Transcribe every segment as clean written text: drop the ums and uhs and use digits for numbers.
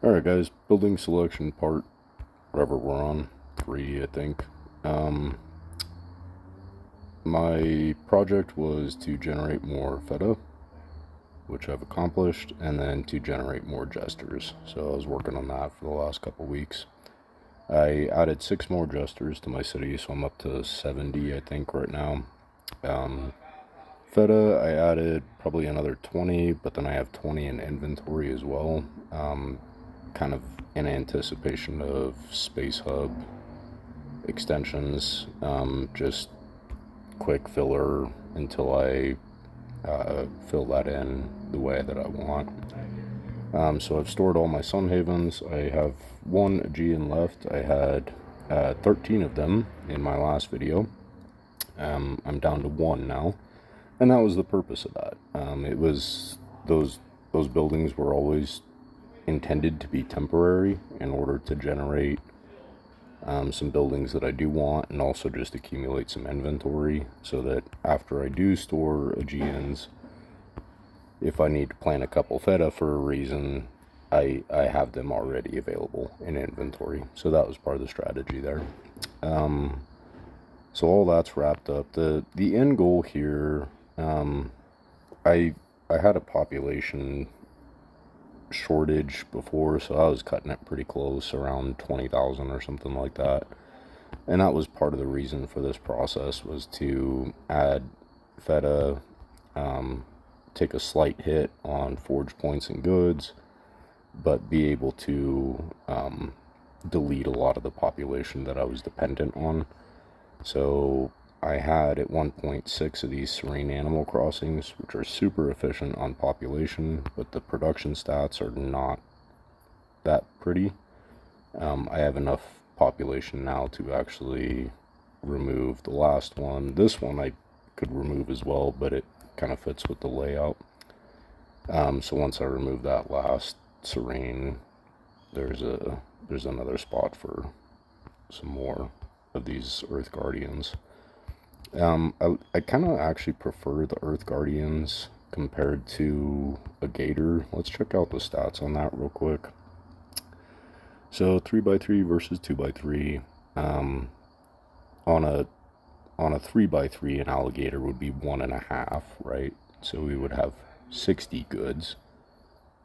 Alright guys, building selection part, whatever we're on, 3 I think. My project was to generate more Feta, which I've accomplished, and then to generate more jesters. So I was working on that for the last couple weeks. I added 6 more jesters to my city, so I'm up to 70 I think right now. Feta, I added probably another 20, but then I have 20 in inventory as well. Kind of in anticipation of Space Hub extensions, just quick filler until I fill that in the way that I want. So I've stored all my Sun Havens. I have 1 Aegean left. I had 13 of them in my last video. I'm down to 1 now, and that was the purpose of that. It was those buildings were always intended to be temporary in order to generate some buildings that I do want, and also just accumulate some inventory so that after I do store Aegeans, if I need to plant a couple Feta for a reason, I have them already available in inventory. So that was part of the strategy there. So all that's wrapped up. The end goal here, I had a population shortage before, so I was cutting it pretty close, around 20,000 or something like that. And that was part of the reason for this process, was to add Feta, take a slight hit on forge points and goods, but be able to delete a lot of the population that I was dependent on. So I had at 1.6 of these serene animal crossings, which are super efficient on population, but the production stats are not that pretty. I have enough population now to actually remove the last one. This one I could remove as well, but it kind of fits with the layout. So once I remove that last serene, there's another spot for some more of these Earth Guardians. I kind of actually prefer the Earth Guardians compared to a Gator. Let's check out the stats on that real quick. So 3x3 versus 2x3. On a 3x3, an alligator would be 1.5, right? So we would have 60 goods.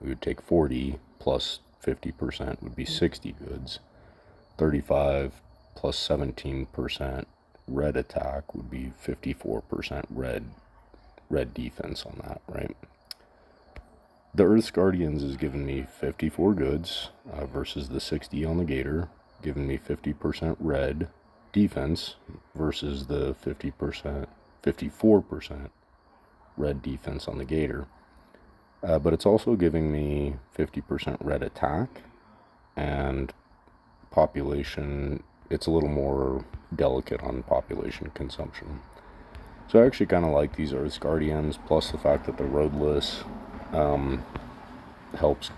We would take 40 plus 50% would be 60 goods. 35 plus 17% red attack would be 54% red defense on that, right? The Earth's Guardians is giving me 54 goods versus the 60 on the Gator, giving me 50% red defense versus the 54% red defense on the Gator. But it's also giving me 50% red attack, and population, it's a little more delicate on population consumption. So I actually kind of like these Earth's Guardians, plus the fact that they're roadless helps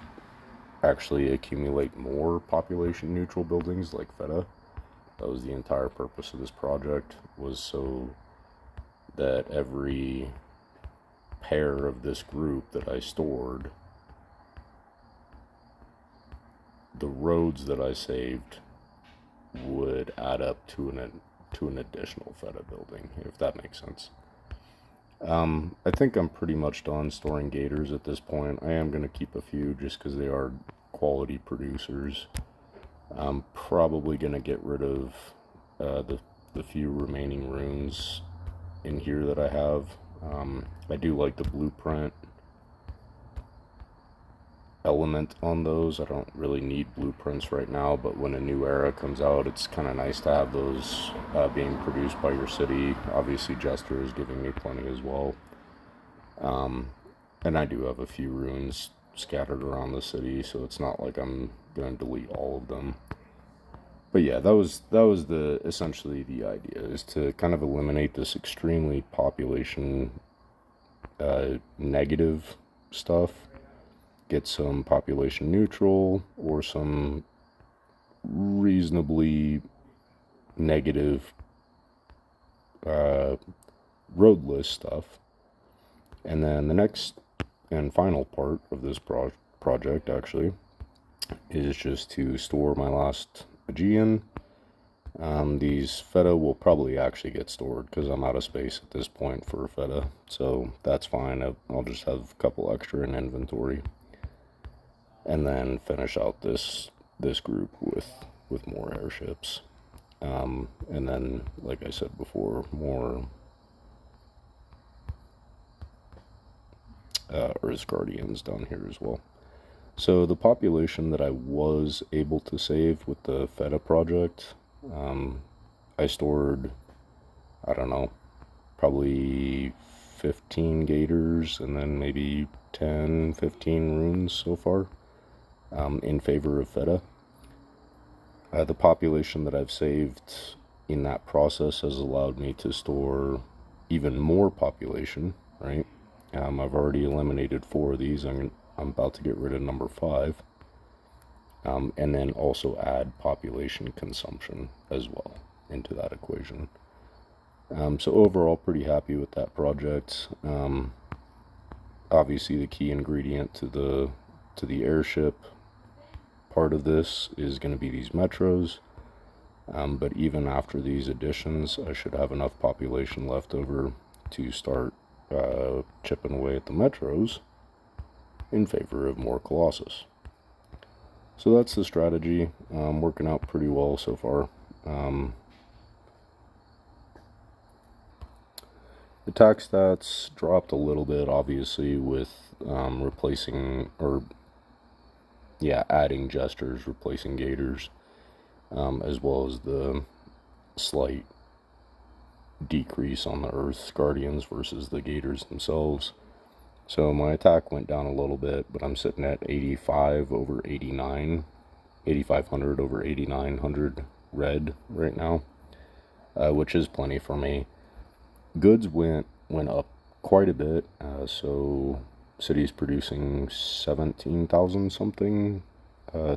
actually accumulate more population neutral buildings like Feta. That was the entire purpose of this project, was so that every pair of this group that I stored, the roads that I saved would add up to an additional Feta building, if that makes sense. I think I'm pretty much done storing Gators at this point. I am going to keep a few just because they are quality producers. I'm probably going to get rid of the few remaining runes in here that I have. I do like the blueprint element on those. I don't really need blueprints right now, but when a new era comes out, it's kind of nice to have those being produced by your city. Obviously Jester is giving me plenty as well, and I do have a few runes scattered around the city, so it's not like I'm going to delete all of them. But yeah, that was essentially the idea, is to kind of eliminate this extremely population negative stuff, get some population neutral or some reasonably negative roadless stuff. And then the next and final part of this project actually is just to store my last Aegean. These Feta will probably actually get stored because I'm out of space at this point for Feta, so that's fine. I'll just have a couple extra in inventory, and then finish out this group with more airships, and then, like I said before, more Earth Guardians down here as well. So the population that I was able to save with the Feta project, I stored, I don't know, probably 15 gators and then maybe 10, 15 runes so far, in favor of Feta. The population that I've saved in that process has allowed me to store even more population, right? I've already eliminated 4 of these. I'm about to get rid of number 5. And then also add population consumption as well into that equation. So overall, pretty happy with that project. Obviously, the key ingredient to the airship part of this is going to be these metros. But even after these additions, I should have enough population left over to start chipping away at the metros in favor of more Colossus. So that's the strategy. Working out pretty well so far. Attack stats dropped a little bit, obviously, with replacing, or yeah, adding jesters, replacing gators, as well as the slight decrease on the Earth's Guardians versus the gators themselves. So my attack went down a little bit, but I'm sitting at 85 over 89, 8,500 over 8,900 red right now, which is plenty for me. Goods went up quite a bit, so city's producing 17,000 something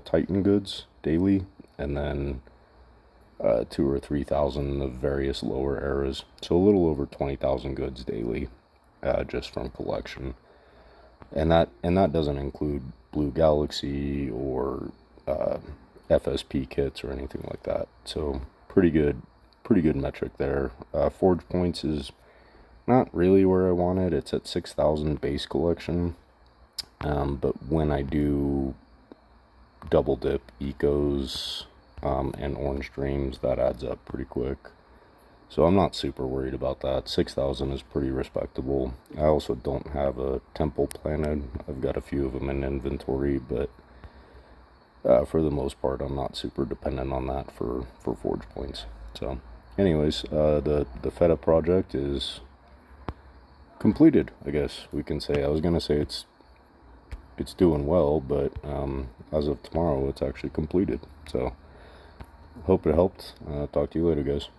Titan goods daily, and then 2,000 or 3,000 of various lower eras, so a little over 20,000 goods daily, just from collection, and that doesn't include Blue Galaxy or FSP kits or anything like that. So pretty good metric there. Forge points is not really where I want it. It's at 6,000 base collection, but when I do double dip ecos and orange dreams, that adds up pretty quick. So I'm not super worried about that. 6,000 is pretty respectable. I also don't have a temple planted. I've got a few of them in inventory, but for the most part, I'm not super dependent on that for forge points. So anyways, the Feta project is completed, I guess we can say. I was gonna say it's doing well, but as of tomorrow, it's actually completed. So hope it helped. Talk to you later, guys.